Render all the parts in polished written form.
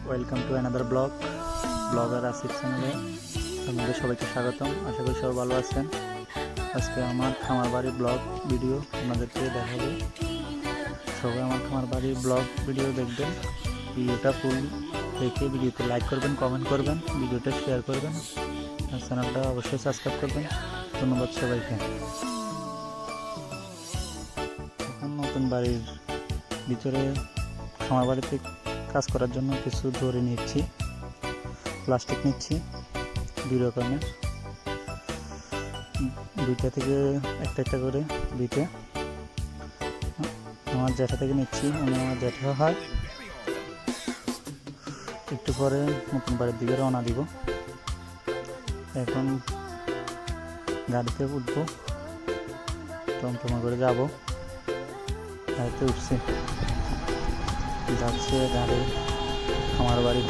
Welcome to another blogger Asif চ্যানেলে আপনাদের সবাইকে স্বাগতম। আশা করি সবাই ভালো আছেন। আজকে আমার খামার বাড়ির ব্লগ ভিডিও আপনাদেরকে দেখাবো। সবাই আমার খামার বাড়ির ব্লগ ভিডিও দেখবেন। ভিডিওটা ফুল দেখে ভিডিওতে লাইক করবেন, কমেন্ট করবেন, ভিডিওটা শেয়ার করবেন আর চ্যানেলটা অবশ্যই সাবস্ক্রাইব করবেন। ধন্যবাদ সবাইকে। এখন নতুন বাড়ির ভিতরে খামার বাড়িতে কাজ করার জন্য কিছু দড়ি নিচ্ছি, প্লাস্টিক নিচ্ছি 2 রকমের, 2টা থেকে একটা করে দিতে। আমার জ্যাঠা থেকে নিচ্ছি, আমার জ্যাঠা হয়। একটু পরে নতুন বাড়ির দিকে রওনা দিব। এখন গাড়িতে উঠবো, টমটমা করে যাবো। গাড়িতে উঠছি, যাচ্ছে গাড়ি খামার বাড়ি।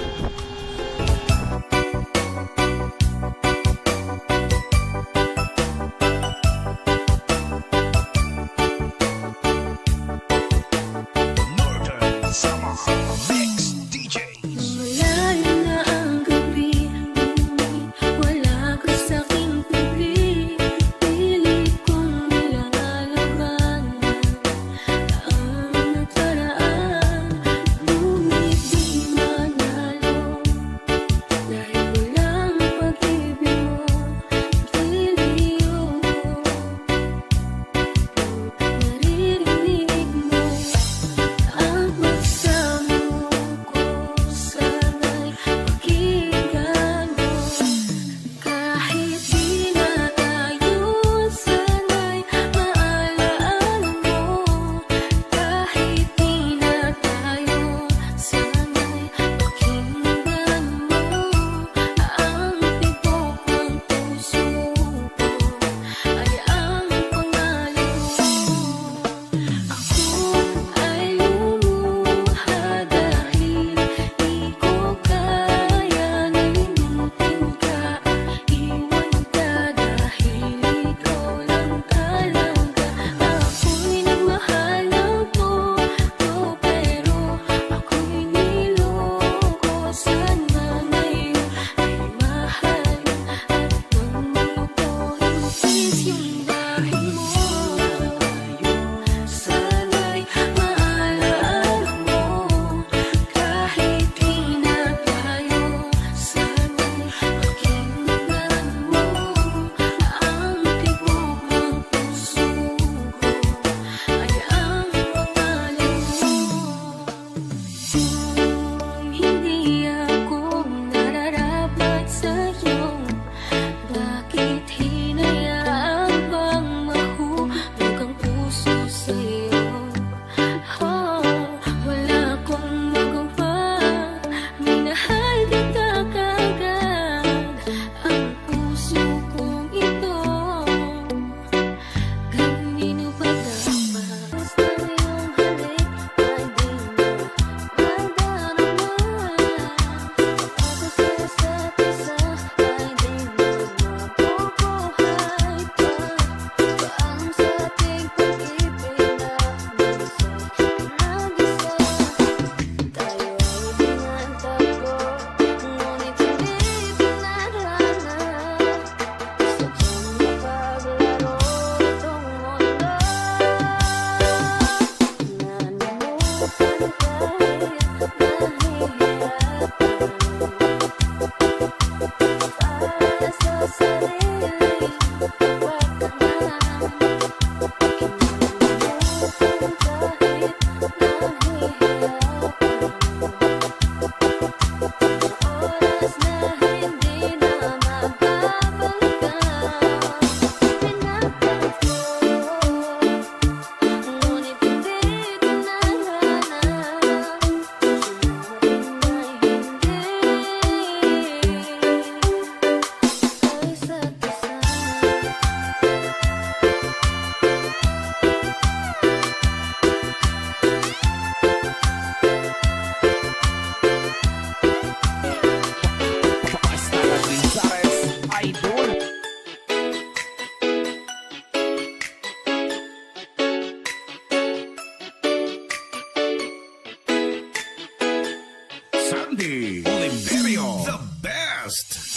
Sandy Oliverio, the best.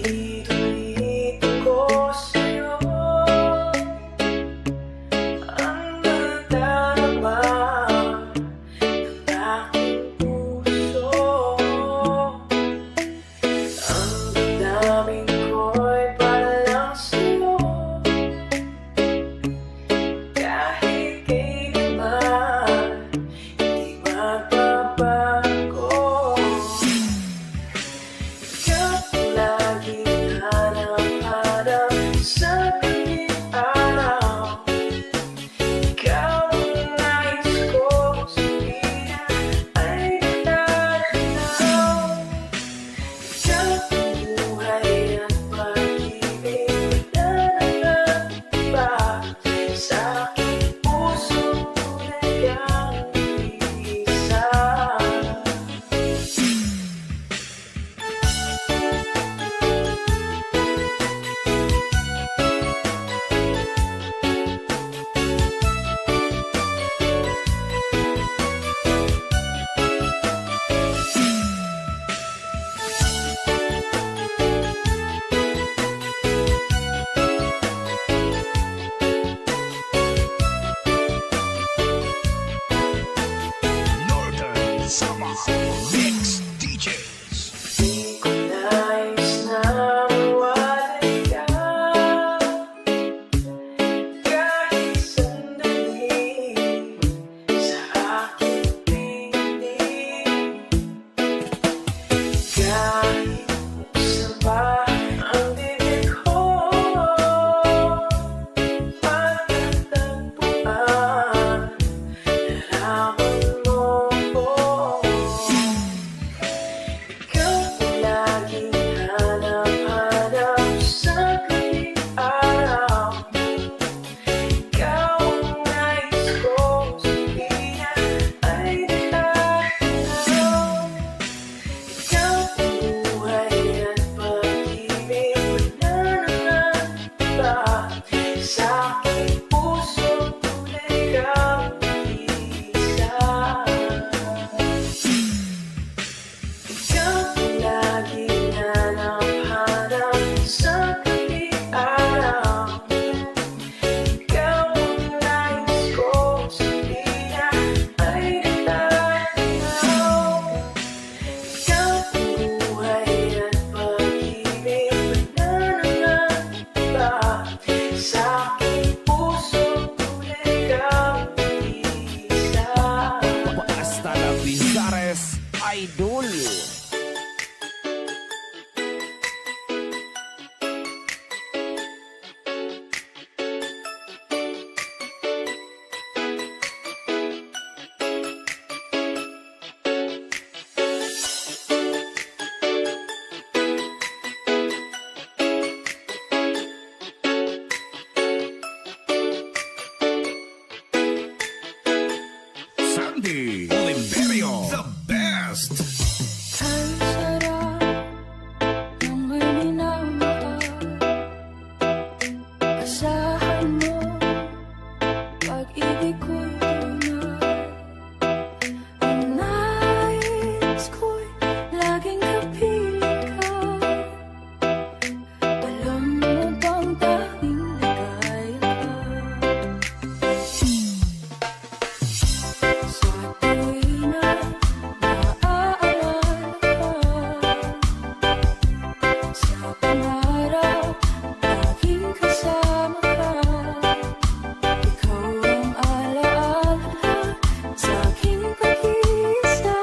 Dito ko sa'yo ang nadarama ng aking puso. Ang damdamin ko'y para lang sa'yo, kahit kailanman hindi magbabago. Ikaw laging hanap-hanap sa tuwing araw. Ikaw ang nais ko sabihin ay natanaw. Ikaw ang buhay at pag-ibig na nangamba sa aking puso, tunay kang isa. Northern Summer Mix DJs. Di ko nais na mawalay ka kahit sandali sa aking piling. Kahit buksan pa ang bibig ko, matatagpuan larawan mo ko. Ikaw ang laging hanap-hanap sa tuwing araw. Ikaw ang nais kong sabihin ay natanaw. Ikaw ang buhay at pag-ibig na nangamba sa aking puso, tunay kang isa. Ikaw ang laging hanap-hanap sa tuwing araw. Ikaw ang nais kong sabihin ay natanaw. Ikaw ang buhay at pag-ibig na nangamba sa aking puso, tunay kang isa. Hasta la Pizares Idol. Sandy Oliverio, the best. Ang sarap ng may minamahal. Asahan mo, pag-ibig ko'y tunay. Ang nais ko'y laging kapiling ka. Alam mo bang tanging ligaya ka? Sa tuwing na naaalala ka, sa pangarap laging kasama ka. Ikaw ang alaala sa aking pag-iisa.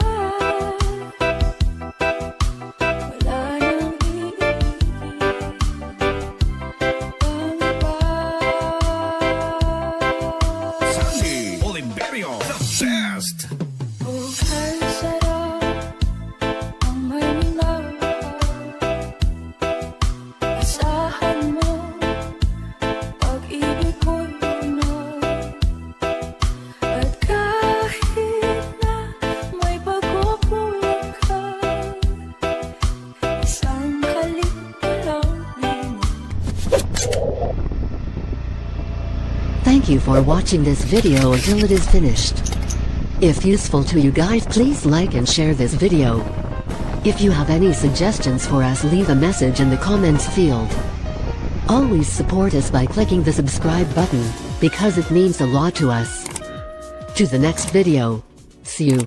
Wala nang iibigin pang iba. Sandy Oliverio, the best. Oh, ang sarap ang may minamahal. Asahan mo, pag-ibig ko'y tunay. At kahit na may pagkukulang ka, isang halik pa lang limot. Thank you for watching this video until it is finished. If useful to you guys, please like and share this video. If you have any suggestions for us, leave a message in the comments field. Always support us by clicking the subscribe button, because it means a lot to us. To the next video. See you.